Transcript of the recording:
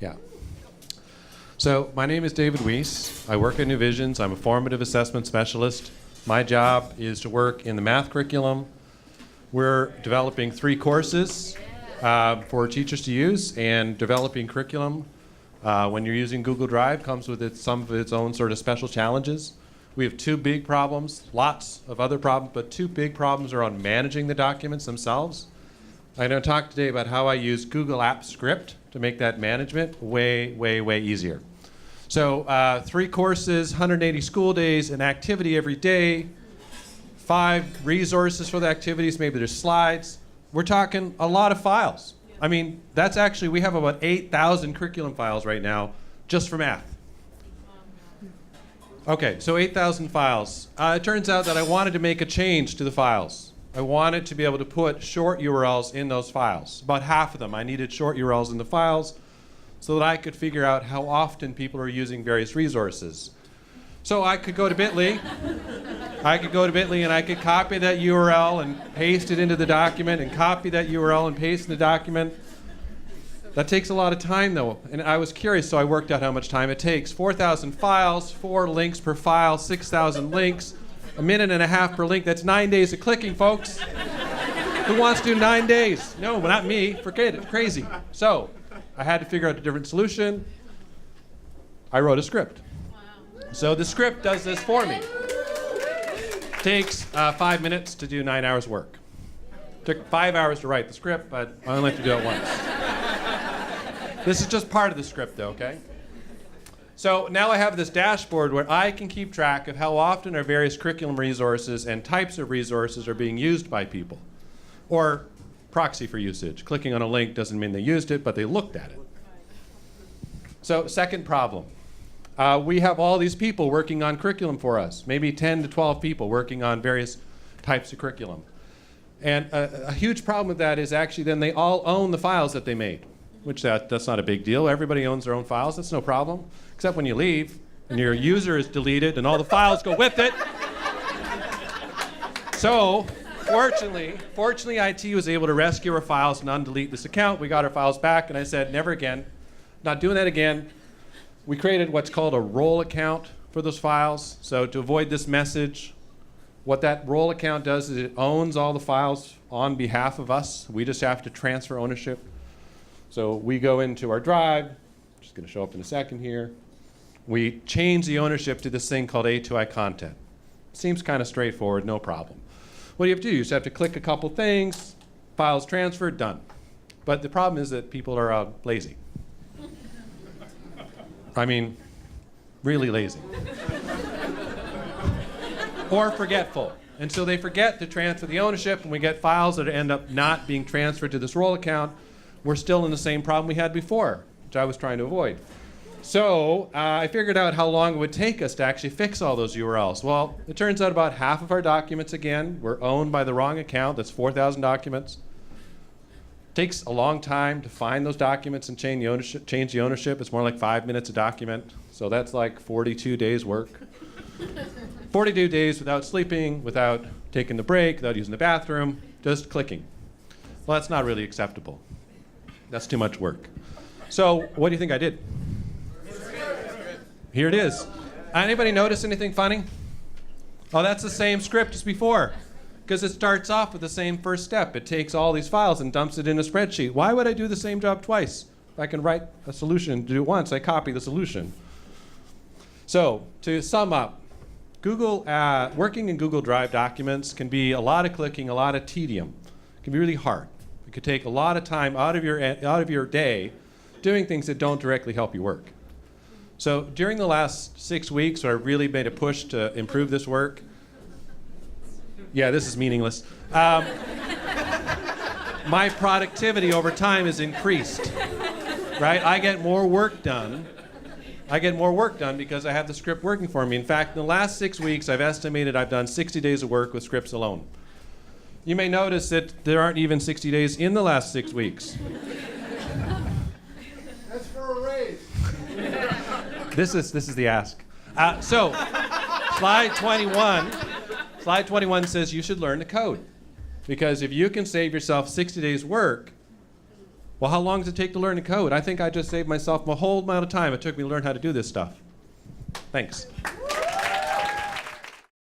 Yeah. So my name is David Weiss. I work at New Visions. I'm a formative assessment specialist. My job is to work in the math curriculum. We're developing 3 courses for teachers to use, and developing curriculum when you're using Google Drive comes with some of its own sort of special challenges. We have 2 big problems, lots of other problems, but 2 big problems are on managing the documents themselves. I'm going to talk today about how I use Google Apps Script to make that management way, way, way easier. So 3 courses, 180 school days, an activity every day, 5 resources for the activities, maybe there's slides. We're talking a lot of files. I mean, that's actually, we have about 8,000 curriculum files right now just for math. Okay, so 8,000 files. It turns out that I wanted to make a change to the files. I wanted to be able to put short URLs in those files. About half of them, I needed short URLs in the files so that I could figure out how often people are using various resources. So I could go to Bitly. And I could copy that URL and paste it into the document, and copy that URL and paste in the document. That takes a lot of time though, and I was curious, so I worked out how much time it takes. 4,000 files, 4 links per file, 6,000 links, a minute and a half per link. That's 9 days of clicking, folks. Who wants to do 9 days? No, but not me. Forget it. Crazy. So I had to figure out a different solution. I wrote a script. So the script does this for me. Takes 5 minutes to do 9 hours work. Took 5 hours to write the script, but I only have to do it once. This is just part of the script though, okay? So now I have this dashboard where I can keep track of how often our various curriculum resources and types of resources are being used by people. Or proxy for usage. Clicking on a link doesn't mean they used it, but they looked at it. So second problem. We have all these people working on curriculum for us, maybe 10 to 12 people working on various types of curriculum. And a huge problem with that is actually then they all own the files that they made, which that's not a big deal. Everybody owns their own files. That's no problem, except when you leave and your user is deleted and all the files go with it. So fortunately, IT was able to rescue our files and undelete this account. We got our files back, and I said, never again. Not doing that again. We created what's called a role account for those files. So to avoid this message, what that role account does is it owns all the files on behalf of us. We just have to transfer ownership. So we go into our drive, which is going to show up in a second here. We change the ownership to this thing called A2I content. Seems kind of straightforward, no problem. What do you have to do? You just have to click a couple things, files transferred, done. But the problem is that people are lazy. I mean, really lazy. Or forgetful. And so they forget to transfer the ownership, and we get files that end up not being transferred to this role account. We're still in the same problem we had before, which I was trying to avoid. So I figured out how long it would take us to actually fix all those URLs. Well, it turns out about half of our documents, again, were owned by the wrong account. That's 4,000 documents. Takes a long time to find those documents and change the ownership. It's more like 5 minutes a document. So that's like 42 days work. 42 days without sleeping, without taking the break, without using the bathroom, just clicking. Well, that's not really acceptable. That's too much work. So what do you think I did? Here it is. Anybody notice anything funny? Oh, that's the same script as before, because it starts off with the same first step. It takes all these files and dumps it in a spreadsheet. Why would I do the same job twice? If I can write a solution to do it once, I copy the solution. So to sum up, working in Google Drive documents can be a lot of clicking, a lot of tedium. It can be really hard. It could take a lot of time out of your day doing things that don't directly help you work. So during the last 6 weeks, where I really made a push to improve this work, yeah, this is meaningless. My productivity over time has increased, right? I get more work done. Because I have the script working for me. In fact, in the last 6 weeks, I've estimated I've done 60 days of work with scripts alone. You may notice that there aren't even 60 days in the last 6 weeks. That's for a raise. This is the ask. So, slide 21. Slide 21 says you should learn to code. Because if you can save yourself 60 days work, Well, how long does it take to learn to code? I think I just saved myself a whole amount of time it took me to learn how to do this stuff. Thanks.